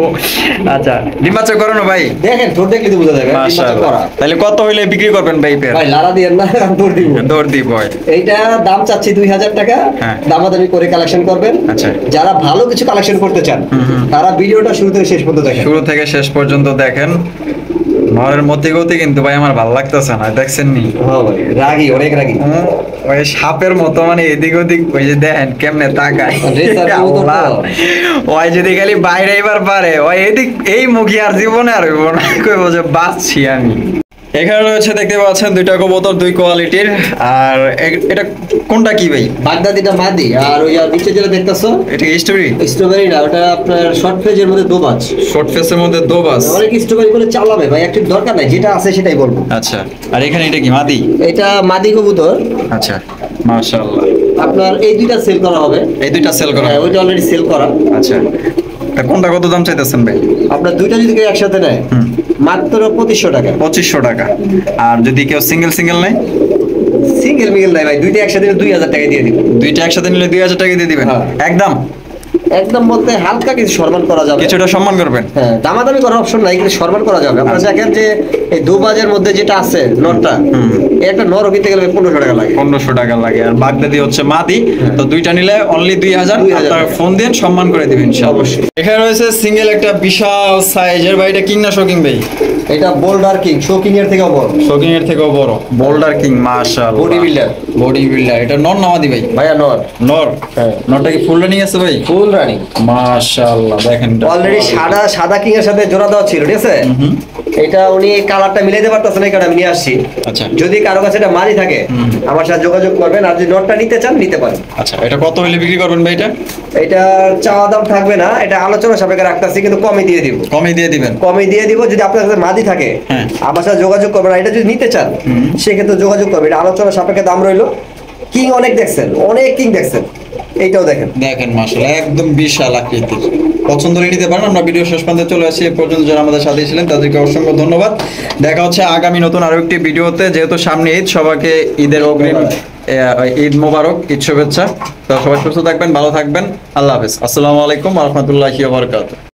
আচ্ছা ডিম বাচ্চা করো না ভাই? দেখেন ঠোঁট দেখলে তো বোঝা যাবে ডিম বাচ্চা মাশাআল্লাহ। করা। তাহলে কত হইলে বিক্রি করবেন ভাই পেয়ার? ভাই লারা দিয়ে না দৌড় দিব। দৌড় দিব ভাই। এইটা দাম চাচ্ছি 2000 টাকা। হ্যাঁ। দামাদামি করে কালেকশন করবেন। আচ্ছা। যারা ভালো কিছু কালেকশন করতে চান তারা ভিডিওটা শুরু থেকে শেষ পর্যন্ত দেখেন। শুরু থেকে শেষ পর্যন্ত দেখেন। নরের মতি গতি কিন্তু ভাই আমার ভালো লাগতেছে না, দেখছেন নি? হ্যাঁ ভাই রাগী, অনেক রাগী। ওই সাপের মতো মানে এদিক ওদিক ওই যে দেখেন কেমনে তাকায়। রেসার কবুতর তো। আল্লাহ। ওই যদি খালি বাইরে এবার পারে ওই এদিক এই মুখী আর জীবনে আর হইব না, কইব যে বাঁচছি আমি। এখানে রয়েছে দেখতে পাচ্ছেন দুইটা কবুতর, দুই কোয়ালিটির। আর এটা কোনটা কি ভাই? বাগদাদিটা মাদি, আর ওই আর নিচে যেটা দেখতেছো এটা কি স্টোরি? স্ট্রবেরি না, ওটা আপনার শর্ট ফেজের মধ্যে দোবাজ। শর্ট ফেসের মধ্যে দোবাস। অনেক স্ট্রবেরি করে চালাবে ভাই, একটু দরকার নাই, যেটা আছে সেটাই বলবো। আচ্ছা, আর এখানে এটা কি মাদি? এটা মাদি কবুতর। আচ্ছা, মাশাআল্লাহ। আপনার এই দুইটা সেল করা হবে। এই দুইটা সেল করা হ্যাঁ, হবে? ওইটা অলরেডি সেল করা। আচ্ছা, তা কোনটা কত দাম চাইতেছেন ভাই? আপনার দুইটা যদি কেউ একসাথে নেয় হুম। মাত্র 2500 টাকা। 2500 টাকা। আর যদি কেউ সিঙ্গেল সিঙ্গেল নেয়? সিঙ্গেল মিগেল নাই ভাই, দুইটা একসাথে 2000 টাকা দিয়ে দিব। দুইটা একসাথে নিলে 2000 টাকা দিয়ে দিবেন? হ্যাঁ। একদম একদম বলতে হালকা কিছু সম্মান করা যাবে। কিছুটা সম্মান করবেন? হ্যাঁ, দামাদামি করার অপশন নাই, কিন্তু সম্মান করা যাবে। আপনারা দেখেন যে এই দুবাজের মধ্যে যেটা আছে নরটা, এই একটা নর কিনতে গেলে 1500 টাকা লাগে। 1500 টাকা লাগে। আর বাগদাদি হচ্ছে মাদি, তো দুইটা নিলে অনলি 2000। 2000 আপনারা ফোন দিন, সম্মান করে দিবেন ইনশাআল্লাহ। অবশ্যই। এখানে রয়েছে সিঙ্গেল একটা বিশাল সাইজের ভাই, এটা কিং না শোকিং ভাই? এটা বোল্ডার কিং, শোকিং এর থেকেও বড়। শোকিং এর থেকেও বড়, বোল্ডার কিং। মাশাআল্লাহ, বডি বিল্ডার। Body builder. এটা নর না মাদি ভাই? ভাইয়া নর। নর। হ্যাঁ। নরটা কি ফুল রানিং আছে ভাই? Full running. মাশাআল্লাহ, দেখেন এটা। অলরেডি সাদা কিং এর সাথে জোড়া দেওয়া ছিল, ঠিক আছে? এটা উনি কালারটা মিলাইতে পারতেছেন না, কারণ আমি নিয়ে আসছি। আচ্ছা। যদি কারো কাছে এটা মারি থাকে আমার সাথে যোগাযোগ করবেন, আর যদি নটটা নিতে চান নিতে পারেন। আচ্ছা, এটা কত হইলে বিক্রি করবেন ভাই এটা? এটা চাওয়া দাম থাকবে না, এটা আলোচনা সাপেক্ষে রাখতেছি, কিন্তু কমে দিয়ে দিব। কমে দিয়ে দিবেন? কমে দিয়ে দিব। যদি আপনার কাছে মাদি থাকে হ্যাঁ। আমার সাথে যোগাযোগ করবেন। আর এটা যদি নিতে চান সেক্ষেত্রে যোগাযোগ করবেন। এটা আলোচনা সাপেক্ষে দাম রইলো। কিং অনেক দেখছেন, অনেক কিং দেখছেন, এইটাও দেখেন। দেখেন মাশাআল্লাহ, একদম বিশাল আকৃতির। পছন্দ হলে নিতে পারেন। আমরা ভিডিও শেষ পর্যন্ত চলে আসি। এ পর্যন্ত যারা আমাদের সাথে ছিলেন তাদেরকে অসংখ্য ধন্যবাদ। দেখা হচ্ছে আগামী নতুন আরো একটি ভিডিওতে। যেহেতু সামনে ঈদ, সবাইকে ঈদের অগ্রিম ঈদ মোবারক, ঈদ শুভেচ্ছা। তো সবাই সুস্থ থাকবেন, ভালো থাকবেন। আল্লাহ হাফেজ। আসসালামু আলাইকুম ওয়া রাহমাতুল্লাহি ওয়া বারাকাতুহু।